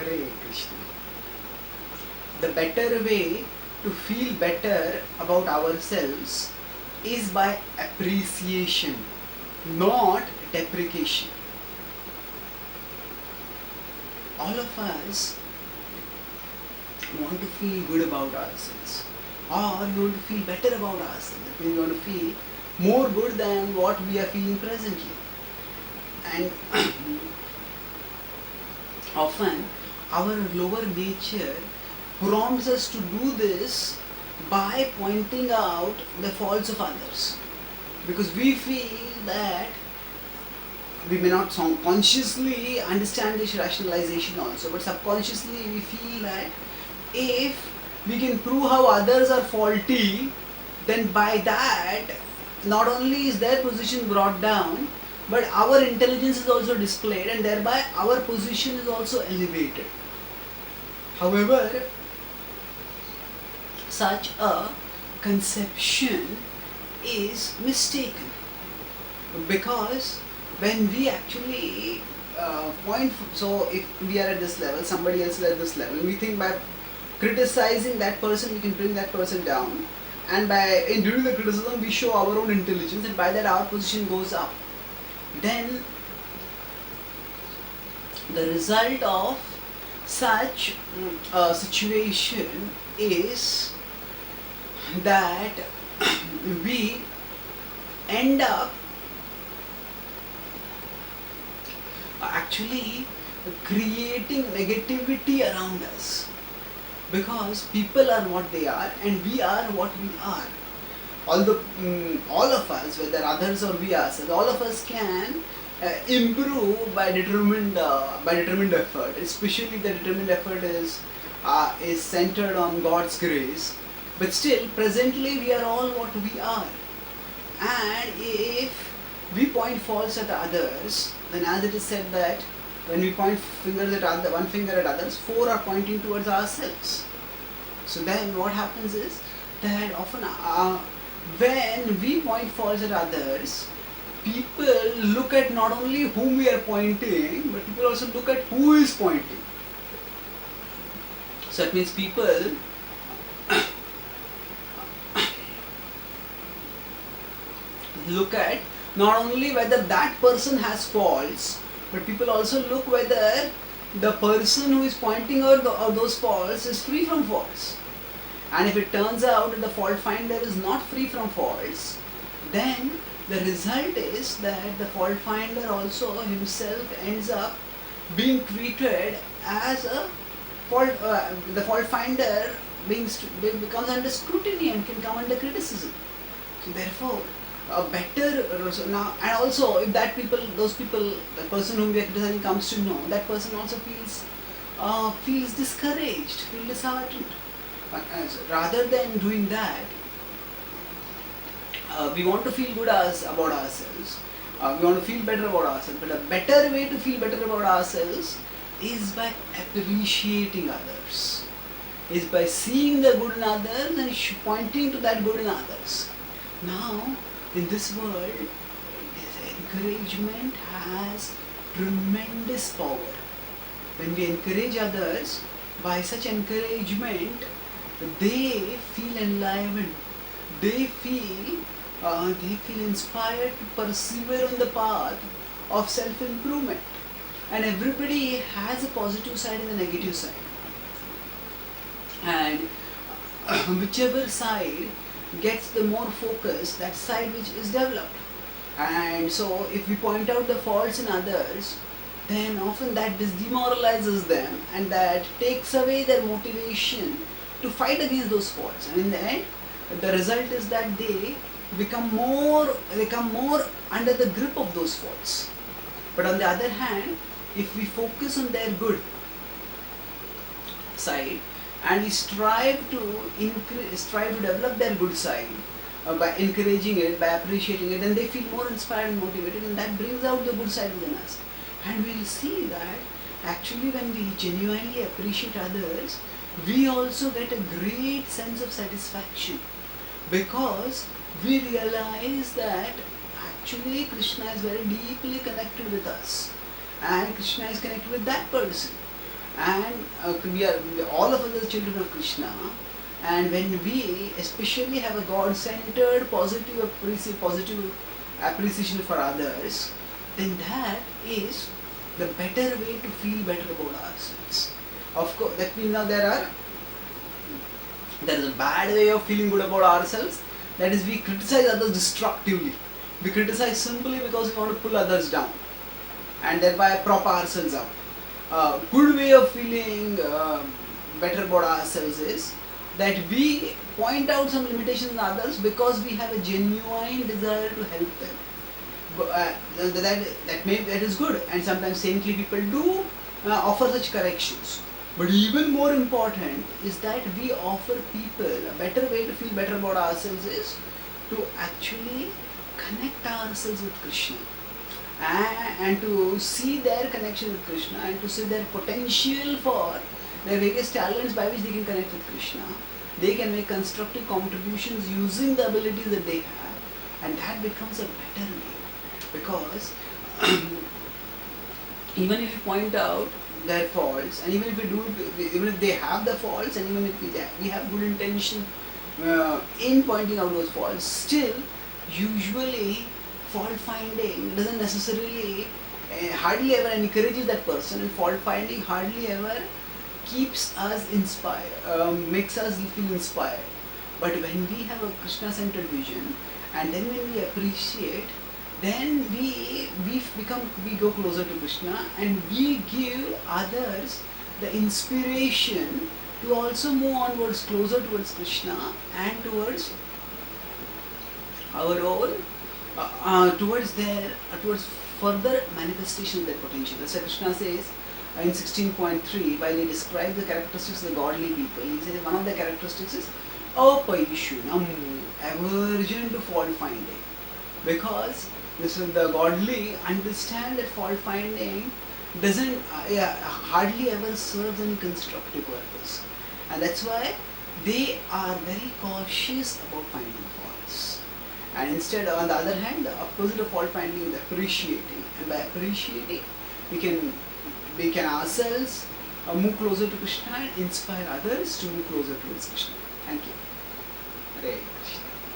Hare Krishna. The better way to feel better about ourselves is by appreciation, not deprecation. All of us want to feel good about ourselves, or we want to feel better about ourselves. That means we want to feel more good than what we are feeling presently. And often our lower nature prompts us to do this by pointing out the faults of others, because we feel that we may not consciously understand this rationalization also, but subconsciously we feel that if we can prove how others are faulty, then by that not only is their position brought down, but our intelligence is also displayed, and thereby our position is also elevated. However, such a conception is mistaken, because when we actually so if we are at this level, somebody else is at this level, we think by criticizing that person we can bring that person down, and during the criticism we show our own intelligence, and by that our position goes up. Then the result of such a situation is that we end up actually creating negativity around us, because people are what they are and we are what we are. Although all of us, whether others or we ourselves, all of us can improve by determined effort. Especially the determined effort is centered on God's grace. But still, presently we are all what we are. And if we point faults at others, then as it is said that when we point one finger at others, four are pointing towards ourselves. So then what happens is that often when we point faults at others, people look at not only whom we are pointing, but people also look at who is pointing. So that means people look at not only whether that person has faults, but people also look whether the person who is pointing out those faults is free from faults. And if it turns out that the fault finder is not free from faults, then the result is that the fault finder also himself ends up being treated as a fault. The fault finder becomes under scrutiny and can come under criticism. So therefore, a better now, and also if that the person whom we are criticizing comes to know, that person also feels discouraged, feels disheartened. Rather than doing that, we want to feel good about ourselves. We want to feel better about ourselves. But a better way to feel better about ourselves is by appreciating others, is by seeing the good in others and pointing to that good in others. Now, in this world, this encouragement has tremendous power. When we encourage others, by such encouragement, they feel enlivened. They feel inspired to persevere on the path of self-improvement. And everybody has a positive side and a negative side. And whichever side gets the more focus, that side which is developed. And so if we point out the faults in others, then often that demoralizes them and that takes away their motivation to fight against those faults. And in the end, the result is that they become more under the grip of those faults. But on the other hand, if we focus on their good side, and we strive to develop their good side by encouraging it, by appreciating it, then they feel more inspired and motivated, and that brings out the good side within us. And we'll see that actually when we genuinely appreciate others, we also get a great sense of satisfaction, because we realize that actually Krishna is very deeply connected with us, and Krishna is connected with that person. and all of us are children of Krishna. And when we especially have a God-centered positive appreciation for others, then that is the better way to feel better about ourselves. Of course, that means now there is a bad way of feeling good about ourselves. That is, we criticize others destructively. We criticize simply because we want to pull others down and thereby prop ourselves up. Good way of feeling better about ourselves is that we point out some limitations in others because we have a genuine desire to help them. That is good, and sometimes saintly people do offer such corrections. But even more important is that we offer people a better way to feel better about ourselves is to actually connect ourselves with Krishna and to see their connection with Krishna and to see their potential for their various talents by which they can connect with Krishna. They can make constructive contributions using the abilities that they have, and that becomes a better way. Because even if you point out their faults, and even if they have the faults, and even if we have good intention in pointing out those faults, still usually fault finding doesn't necessarily hardly ever encourages that person, and fault finding hardly ever keeps us inspired, makes us feel inspired. But when we have a Krishna-centered vision, and then when we appreciate, then we go closer to Krishna, and we give others the inspiration to also move onwards closer towards Krishna and towards our own, towards further manifestation of their potential. That's why Krishna says in 16.3, while he describes the characteristics of the godly people, he says one of the characteristics is apaishunam, aversion to fault finding. Because the godly understand that fault finding doesn't hardly ever serves any constructive purpose, and that's why they are very cautious about finding faults. And instead, on the other hand, the opposite of fault finding is appreciating, and by appreciating we can ourselves move closer to Krishna and inspire others to move closer towards Krishna. Thank you. Hare Krishna.